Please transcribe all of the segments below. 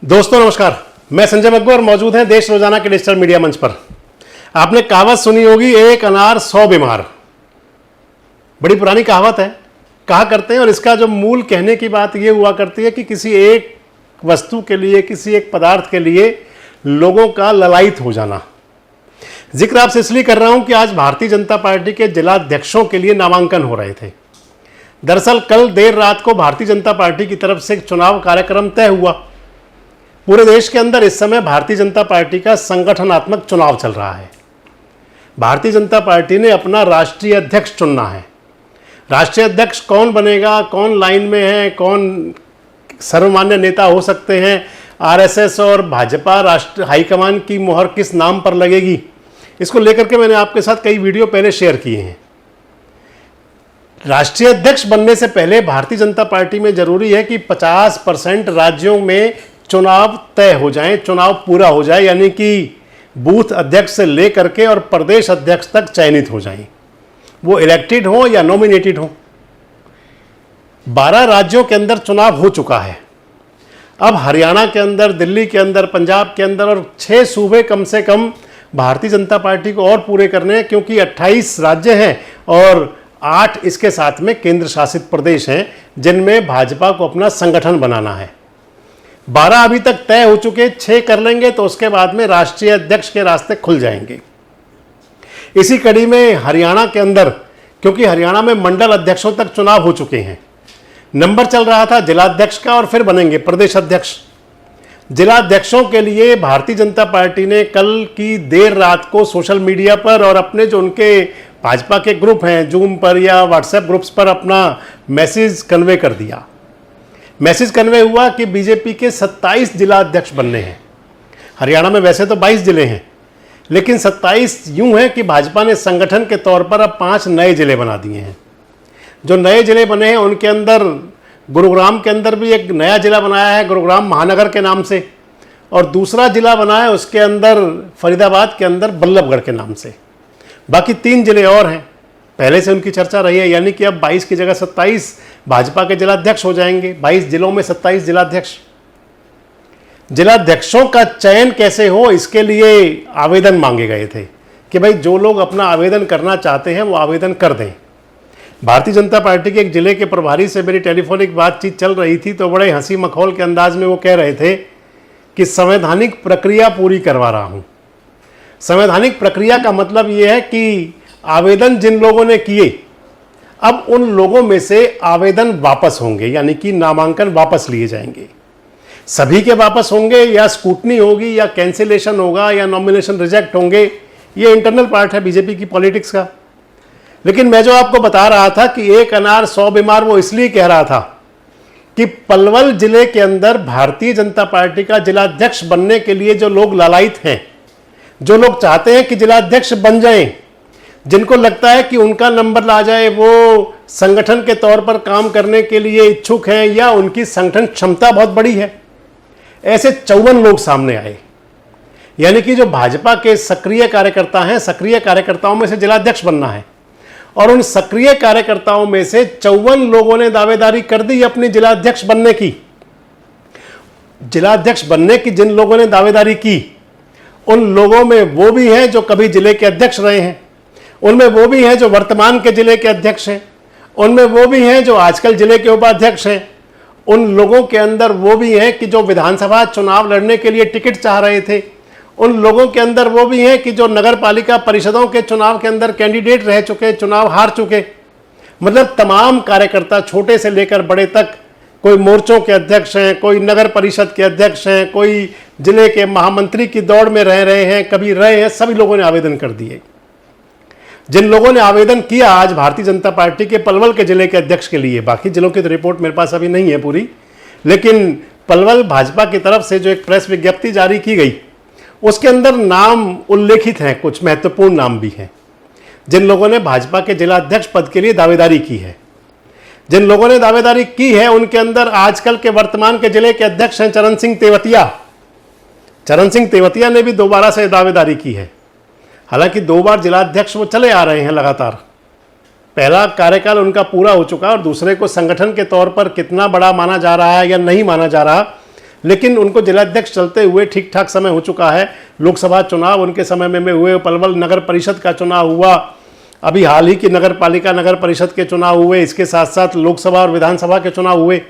दोस्तों नमस्कार, मैं संजय मग्गू और मौजूद हैं देश रोजाना के डिजिटल मीडिया मंच पर। आपने कहावत सुनी होगी, एक अनार 100 बीमार। बड़ी पुरानी कहावत है, कहा करते हैं, और इसका जो मूल कहने की बात ये हुआ करती है कि किसी एक वस्तु के लिए, किसी एक पदार्थ के लिए लोगों का ललायित हो जाना। जिक्र आपसे इसलिए कर रहा हूं कि आज भारतीय जनता पार्टी के जिलाध्यक्षों के लिए नामांकन हो रहे थे। दरअसल कल देर रात को भारतीय जनता पार्टी की तरफ से एक चुनाव कार्यक्रम तय हुआ। पूरे देश के अंदर इस समय भारतीय जनता पार्टी का संगठनात्मक चुनाव चल रहा है। भारतीय जनता पार्टी ने अपना राष्ट्रीय अध्यक्ष चुनना है। राष्ट्रीय अध्यक्ष कौन बनेगा, कौन लाइन में है, कौन सर्वमान्य नेता हो सकते हैं, आरएसएस और भाजपा राष्ट्रीय हाईकमान की मोहर किस नाम पर लगेगी, इसको लेकर के मैंने आपके साथ कई वीडियो पहले शेयर किए हैं। राष्ट्रीय अध्यक्ष बनने से पहले भारतीय जनता पार्टी में जरूरी है कि 50% राज्यों में चुनाव तय हो जाए, चुनाव पूरा हो जाए, यानी कि बूथ अध्यक्ष से लेकर के और प्रदेश अध्यक्ष तक चयनित हो जाएं, वो इलेक्टेड हो या नॉमिनेटेड हो। 12 राज्यों के अंदर चुनाव हो चुका है। अब हरियाणा के अंदर, दिल्ली के अंदर, पंजाब के अंदर और 6 सूबे कम से कम भारतीय जनता पार्टी को और पूरे करने हैं, क्योंकि 28 राज्य हैं और 8 इसके साथ में केंद्र शासित प्रदेश हैं जिनमें भाजपा को अपना संगठन बनाना है। 12 अभी तक तय हो चुके, 6 कर लेंगे तो उसके बाद में राष्ट्रीय अध्यक्ष के रास्ते खुल जाएंगे। इसी कड़ी में हरियाणा के अंदर, क्योंकि हरियाणा में मंडल अध्यक्षों तक चुनाव हो चुके हैं, नंबर चल रहा था जिलाध्यक्ष का और फिर बनेंगे प्रदेश अध्यक्ष। जिलाध्यक्षों के लिए भारतीय जनता पार्टी ने कल की देर रात को सोशल मीडिया पर और अपने जो उनके भाजपा के ग्रुप हैं, जूम पर या व्हाट्सएप ग्रुप्स पर अपना मैसेज कन्वे कर दिया। मैसेज कन्वे हुआ कि बीजेपी के 27 जिला अध्यक्ष बनने हैं। हरियाणा में वैसे तो 22 जिले हैं, लेकिन 27 यूं है कि भाजपा ने संगठन के तौर पर अब 5 नए जिले बना दिए हैं। जो नए जिले बने हैं उनके अंदर गुरुग्राम के अंदर भी एक नया जिला बनाया है, गुरुग्राम महानगर के नाम से, और दूसरा जिला बना है उसके अंदर फरीदाबाद के अंदर बल्लभगढ़ के नाम से। बाकी 3 जिले और हैं, पहले से उनकी चर्चा रही है, यानी कि अब 22 की जगह 27 भाजपा के जिलाध्यक्ष हो जाएंगे। 22 जिलों में 27 जिलाध्यक्ष। जिलाध्यक्षों का चयन कैसे हो, इसके लिए आवेदन मांगे गए थे कि भाई जो लोग अपना आवेदन करना चाहते हैं वो आवेदन कर दें। भारतीय जनता पार्टी के एक जिले के प्रभारी से मेरी टेलीफोनिक बातचीत चल रही थी, तो बड़े हंसी मखौल के अंदाज में वो कह रहे थे कि संवैधानिक प्रक्रिया पूरी करवा रहा हूं। संवैधानिक प्रक्रिया का मतलब ये है कि आवेदन जिन लोगों ने किए, अब उन लोगों में से आवेदन वापस होंगे, यानी कि नामांकन वापस लिए जाएंगे। सभी के वापस होंगे या स्कूटनी होगी या कैंसिलेशन होगा या नॉमिनेशन रिजेक्ट होंगे, ये इंटरनल पार्ट है बीजेपी की पॉलिटिक्स का। लेकिन मैं जो आपको बता रहा था कि एक अनार 100 बीमार, वो इसलिए कह रहा था कि पलवल जिले के अंदर भारतीय जनता पार्टी का जिलाध्यक्ष बनने के लिए जो लोग लालायित हैं, जो लोग चाहते हैं कि जिलाध्यक्ष बन जाएं, जिनको लगता है कि उनका नंबर आ जाए, वो संगठन के तौर पर काम करने के लिए इच्छुक हैं या उनकी संगठन क्षमता बहुत बड़ी है, ऐसे 54 लोग सामने आए। यानी कि जो भाजपा के सक्रिय कार्यकर्ता हैं, सक्रिय कार्यकर्ताओं में से जिलाध्यक्ष बनना है, और उन सक्रिय कार्यकर्ताओं में से 54 लोगों ने दावेदारी कर दी अपनी जिलाध्यक्ष बनने की। जिलाध्यक्ष बनने की जिन लोगों ने दावेदारी की, उन लोगों में वो भी हैं जो कभी जिले के अध्यक्ष रहे हैं, उनमें वो भी हैं जो वर्तमान के जिले के अध्यक्ष हैं, उनमें वो भी हैं जो आजकल जिले के उपाध्यक्ष हैं, उन लोगों के अंदर वो भी हैं कि जो विधानसभा चुनाव लड़ने के लिए टिकट चाह रहे थे, उन लोगों के अंदर वो भी हैं कि जो नगर पालिका परिषदों के चुनाव के अंदर कैंडिडेट रह चुके, चुनाव हार चुके। मतलब तमाम कार्यकर्ता, छोटे से लेकर बड़े तक, कोई मोर्चों के अध्यक्ष हैं, कोई नगर परिषद के अध्यक्ष हैं, कोई जिले के महामंत्री की दौड़ में रह रहे हैं, कभी रहे हैं, सभी लोगों ने आवेदन कर दिए। जिन लोगों ने आवेदन किया आज भारतीय जनता पार्टी के पलवल के जिले के अध्यक्ष के लिए, बाकी जिलों की तो रिपोर्ट मेरे पास अभी नहीं है पूरी, लेकिन पलवल भाजपा की तरफ से जो एक प्रेस विज्ञप्ति जारी की गई उसके अंदर नाम उल्लेखित हैं, कुछ महत्वपूर्ण नाम भी हैं जिन लोगों ने भाजपा के जिलाध्यक्ष पद के लिए दावेदारी की है। जिन लोगों ने दावेदारी की है उनके अंदर आजकल के वर्तमान के जिले के अध्यक्ष हैं चरण सिंह तेवतिया। चरण सिंह तेवतिया ने भी दोबारा से दावेदारी की है। हालांकि 2 बार जिलाध्यक्ष वो चले आ रहे हैं लगातार, पहला कार्यकाल उनका पूरा हो चुका और दूसरे को संगठन के तौर पर कितना बड़ा माना जा रहा है या नहीं माना जा रहा, लेकिन उनको जिलाध्यक्ष चलते हुए ठीक ठाक समय हो चुका है। लोकसभा चुनाव उनके समय में हुए, पलवल नगर परिषद का चुनाव हुआ, अभी हाल ही की नगर पालिका नगर परिषद के चुनाव हुए, इसके साथ साथ लोकसभा और विधानसभा के चुनाव हुए।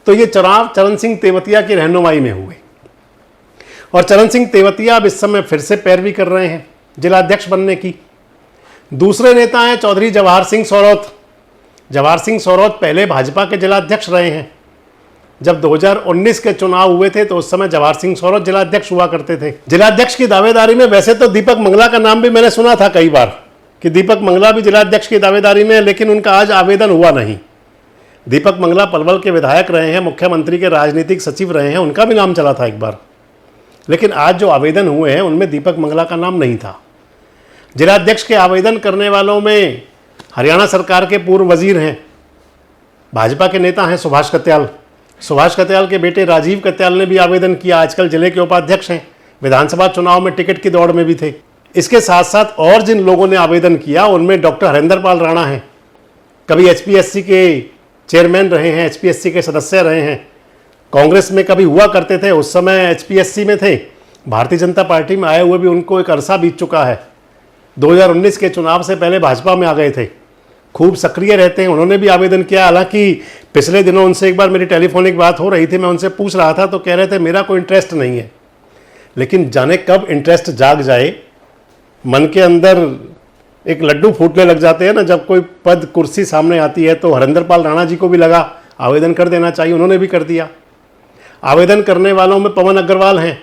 तो ये चुनाव चरण सिंह तेवतिया की रहनुमाई में हुए और चरण सिंह तेवतिया अब इस समय फिर से पैरवी कर रहे हैं जिलाध्यक्ष बनने की। दूसरे नेता हैं चौधरी जवाहर सिंह सोरौत। जवाहर सिंह सोरौत पहले भाजपा के जिलाध्यक्ष रहे हैं। जब 2019 के चुनाव हुए थे तो उस समय जवाहर सिंह सोरौत जिलाध्यक्ष हुआ करते थे। जिलाध्यक्ष की दावेदारी में वैसे तो दीपक मंगला का नाम भी मैंने सुना था कई बार कि दीपक मंगला भी जिलाध्यक्ष की दावेदारी में है, लेकिन उनका आज आवेदन हुआ नहीं। दीपक मंगला पलवल के विधायक रहे हैं, मुख्यमंत्री के राजनीतिक सचिव रहे हैं, उनका भी नाम चला था एक बार, लेकिन आज जो आवेदन हुए हैं उनमें दीपक मंगला का नाम नहीं था। जिलाध्यक्ष के आवेदन करने वालों में हरियाणा सरकार के पूर्व वजीर हैं, भाजपा के नेता हैं सुभाष कत्याल। सुभाष कत्याल के बेटे राजीव कत्याल ने भी आवेदन किया, आजकल जिले के उपाध्यक्ष हैं, विधानसभा चुनाव में टिकट की दौड़ में भी थे। इसके साथ साथ और जिन लोगों ने आवेदन किया उनमें डॉक्टर हरेंद्र पाल राणा हैं, कभी एचपीएससी के चेयरमैन रहे हैं, एचपीएससी के सदस्य रहे हैं, कांग्रेस में कभी हुआ करते थे, उस समय एचपीएससी में थे, भारतीय जनता पार्टी में आए हुए भी उनको एक अरसा बीत चुका है। 2019 के चुनाव से पहले भाजपा में आ गए थे, खूब सक्रिय रहते हैं, उन्होंने भी आवेदन किया। हालांकि पिछले दिनों उनसे एक बार मेरी टेलीफोनिक बात हो रही थी, मैं उनसे पूछ रहा था तो कह रहे थे मेरा कोई इंटरेस्ट नहीं है, लेकिन जाने कब इंटरेस्ट जाग जाए, मन के अंदर एक लड्डू फूटने लग जाते हैं ना जब कोई पद कुर्सी सामने आती है। तो हरेंद्र पाल राणा जी को भी लगा आवेदन कर देना चाहिए, उन्होंने भी कर दिया। आवेदन करने वालों में पवन अग्रवाल हैं,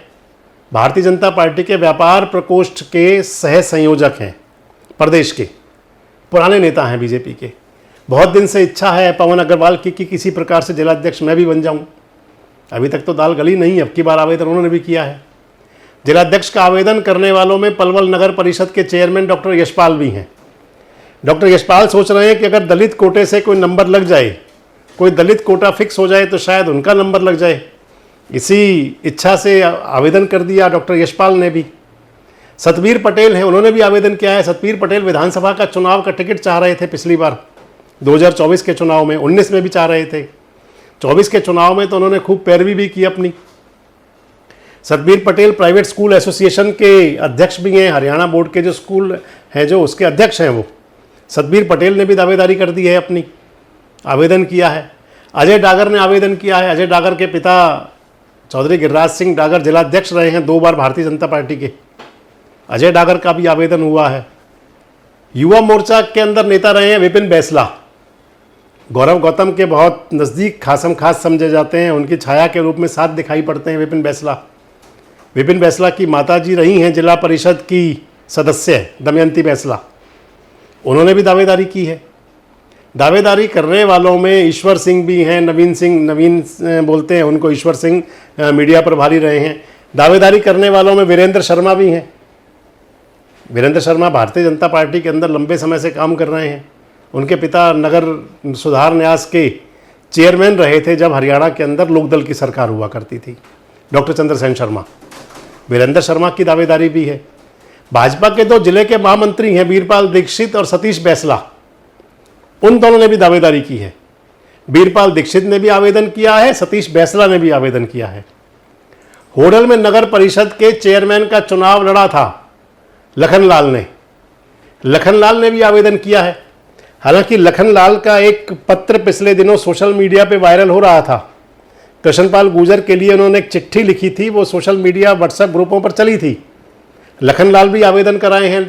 भारतीय जनता पार्टी के व्यापार प्रकोष्ठ के सह संयोजक हैं, प्रदेश के पुराने नेता हैं बीजेपी के। बहुत दिन से इच्छा है पवन अग्रवाल की कि किसी प्रकार से जिलाध्यक्ष मैं भी बन जाऊं, अभी तक तो दाल गली नहीं, अब की बार आवेदन उन्होंने भी किया है। जिलाध्यक्ष का आवेदन करने वालों में पलवल नगर परिषद के चेयरमैन डॉक्टर यशपाल भी हैं। डॉक्टर यशपाल सोच रहे हैं कि अगर दलित कोटे से कोई नंबर लग जाए, कोई दलित कोटा फिक्स हो जाए तो शायद उनका नंबर लग जाए, इसी इच्छा से आवेदन कर दिया डॉक्टर यशपाल ने भी। सतबीर पटेल हैं, उन्होंने भी आवेदन किया है। सतबीर पटेल विधानसभा का चुनाव का टिकट चाह रहे थे पिछली बार 2024 के चुनाव में, 19 में भी चाह रहे थे, 24 के चुनाव में तो उन्होंने खूब पैरवी भी की अपनी। Satbir Patel private school association के अध्यक्ष भी हैं, हरियाणा बोर्ड के जो स्कूल हैं जो उसके अध्यक्ष हैं वो सतबीर पटेल ने भी दावेदारी कर दी है, अपनी आवेदन किया है। अजय डागर ने आवेदन किया है। अजय डागर के पिता चौधरी गिरिराज सिंह डागर जिलाध्यक्ष रहे हैं 2 बार भारतीय जनता पार्टी के, अजय डागर का भी आवेदन हुआ है। युवा मोर्चा के अंदर नेता रहे हैं विपिन बैसला, गौरव गौतम के बहुत नज़दीक खासम खास समझे जाते हैं, उनकी छाया के रूप में साथ दिखाई पड़ते हैं विपिन बैसला। विपिन बैसला की माताजी रही हैं जिला परिषद की सदस्य दमयंती बैसला, उन्होंने भी दावेदारी की है। दावेदारी करने वालों में ईश्वर सिंह भी हैं, नवीन बोलते हैं उनको, ईश्वर सिंह मीडिया प्रभारी रहे हैं। दावेदारी करने वालों में वीरेंद्र शर्मा भी हैं। वीरेंद्र शर्मा भारतीय जनता पार्टी के अंदर लंबे समय से काम कर रहे हैं, उनके पिता नगर सुधार न्यास के चेयरमैन रहे थे जब हरियाणा के अंदर लोकदल की सरकार हुआ करती थी, डॉक्टर चंद्रसेन शर्मा। वीरेंद्र शर्मा की दावेदारी भी है। भाजपा के 2 जिले के महामंत्री हैं बीरपाल दीक्षित और सतीश बैसला, उन दोनों ने भी दावेदारी की है। बीरपाल दीक्षित ने भी आवेदन किया है, सतीश बैसला ने भी आवेदन किया है। होडल में नगर परिषद के चेयरमैन का चुनाव लड़ा था लखनलाल ने भी आवेदन किया है। हालांकि लखनलाल का एक पत्र पिछले दिनों सोशल मीडिया पे वायरल हो रहा था, कृष्णपाल गुर्जर के लिए उन्होंने एक चिट्ठी लिखी थी, वो सोशल मीडिया व्हाट्सएप ग्रुपों पर चली थी। लखनलाल भी आवेदन कराए हैं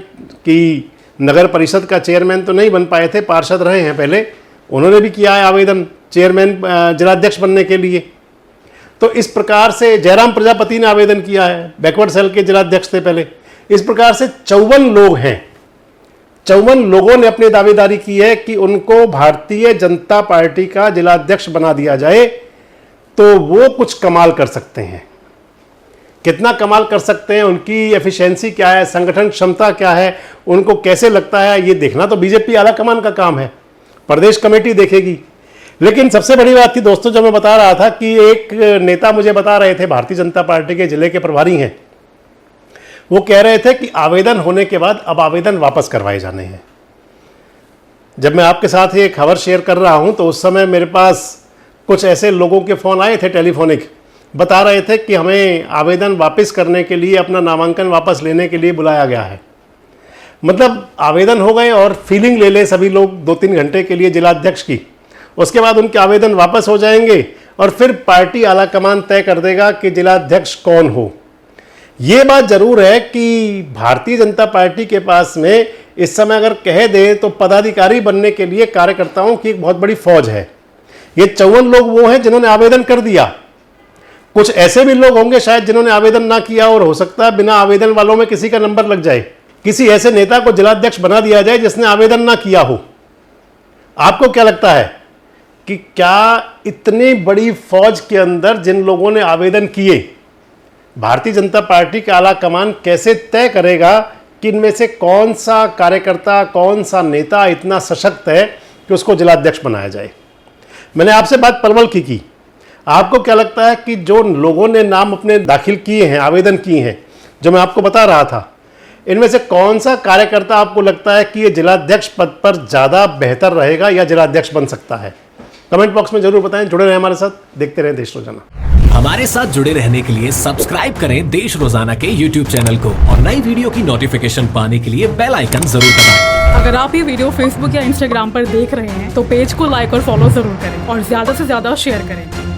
कि नगर परिषद का चेयरमैन तो नहीं बन पाए थे, पार्षद रहे हैं पहले, उन्होंने भी किया है आवेदन चेयरमैन जिलाध्यक्ष बनने के लिए। तो इस प्रकार से जयराम प्रजापति ने आवेदन किया है, बैकवर्ड सेल के जिलाध्यक्ष थे पहले। इस प्रकार से 54 लोग हैं, 54 लोगों ने अपनी दावेदारी की है कि उनको भारतीय जनता पार्टी का जिलाध्यक्ष बना दिया जाए तो वो कुछ कमाल कर सकते हैं। कितना कमाल कर सकते हैं, उनकी एफिशिएंसी क्या है, संगठन क्षमता क्या है, उनको कैसे लगता है, ये देखना तो बीजेपी आला कमान का काम है, प्रदेश कमेटी देखेगी। लेकिन सबसे बड़ी बात थी दोस्तों, जो मैं बता रहा था कि एक नेता मुझे बता रहे थे, भारतीय जनता पार्टी के जिले के प्रभारी हैं, वो कह रहे थे कि आवेदन होने के बाद अब आवेदन वापस करवाए जाने हैं। जब मैं आपके साथ ये खबर शेयर कर रहा हूं तो उस समय मेरे पास कुछ ऐसे लोगों के फ़ोन आए थे टेलीफोनिक, बता रहे थे कि हमें आवेदन वापस करने के लिए, अपना नामांकन वापस लेने के लिए बुलाया गया है। मतलब आवेदन हो गए और फीलिंग ले ले सभी लोग 2-3 घंटे के लिए जिलाध्यक्ष की, उसके बाद उनके आवेदन वापस हो जाएंगे और फिर पार्टी आला कमान तय कर देगा कि जिलाध्यक्ष कौन हो। ये बात जरूर है कि भारतीय जनता पार्टी के पास में इस समय अगर कह दे तो पदाधिकारी बनने के लिए कार्यकर्ताओं की एक बहुत बड़ी फौज है। ये 54 लोग वो हैं जिन्होंने आवेदन कर दिया। कुछ ऐसे भी लोग होंगे शायद जिन्होंने आवेदन ना किया, और हो सकता है बिना आवेदन वालों में किसी का नंबर लग जाए, किसी ऐसे नेता को जिलाध्यक्ष बना दिया जाए जिसने आवेदन ना किया हो। आपको क्या लगता है कि क्या इतनी बड़ी फौज के अंदर जिन लोगों ने आवेदन किए, भारतीय जनता पार्टी का आला कमान कैसे तय करेगा कि इनमें से कौन सा कार्यकर्ता, कौन सा नेता इतना सशक्त है कि उसको जिलाध्यक्ष बनाया जाए? मैंने आपसे बात पलवल की। आपको क्या लगता है कि जो लोगों ने नाम अपने दाखिल किए हैं, आवेदन किए हैं, जो मैं आपको बता रहा था, इनमें से कौन सा कार्यकर्ता आपको लगता है कि ये जिलाध्यक्ष पद पर ज़्यादा बेहतर रहेगा या जिलाध्यक्ष बन सकता है? कमेंट बॉक्स में जरूर बताएं। जुड़े रहें हमारे साथ, देखते रहें देश रोजाना। हमारे साथ जुड़े रहने के लिए सब्सक्राइब करें देश रोजाना के YouTube चैनल को और नई वीडियो की नोटिफिकेशन पाने के लिए बेल आइकन जरूर दबाएं। अगर आप ये वीडियो फेसबुक या इंस्टाग्राम पर देख रहे हैं तो पेज को लाइक और फॉलो जरूर करें और ज्यादा से ज्यादा शेयर करें।